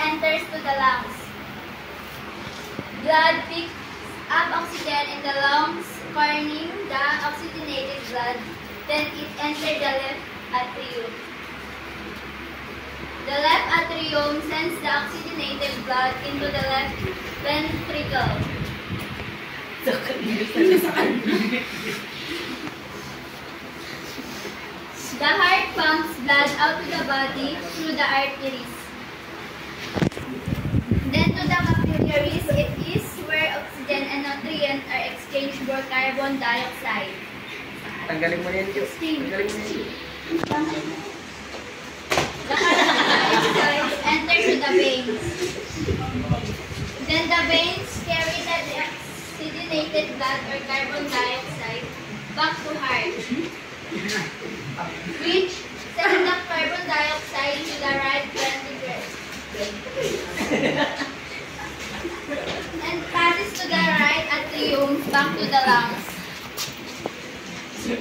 enters to the lungs. Blood picks up oxygen in the lungs, carrying the oxygenated blood. Then it enters the left atrium. The left atrium sends the oxygenated blood into the left ventricle. The heart pumps blood out to the body through the arteries. Then to the capillaries, it is where oxygen and nutrients are exchanged for carbon dioxide. Tanggalin mo na yan, Diyos. Tanggalin mo na yan. The carbon dioxide enters to the veins. Then the veins carry the oxygenated blood or carbon dioxide back to heart, which sends the carbon dioxide to the right ventricle and passes to the right atrium back to the lungs. Sir.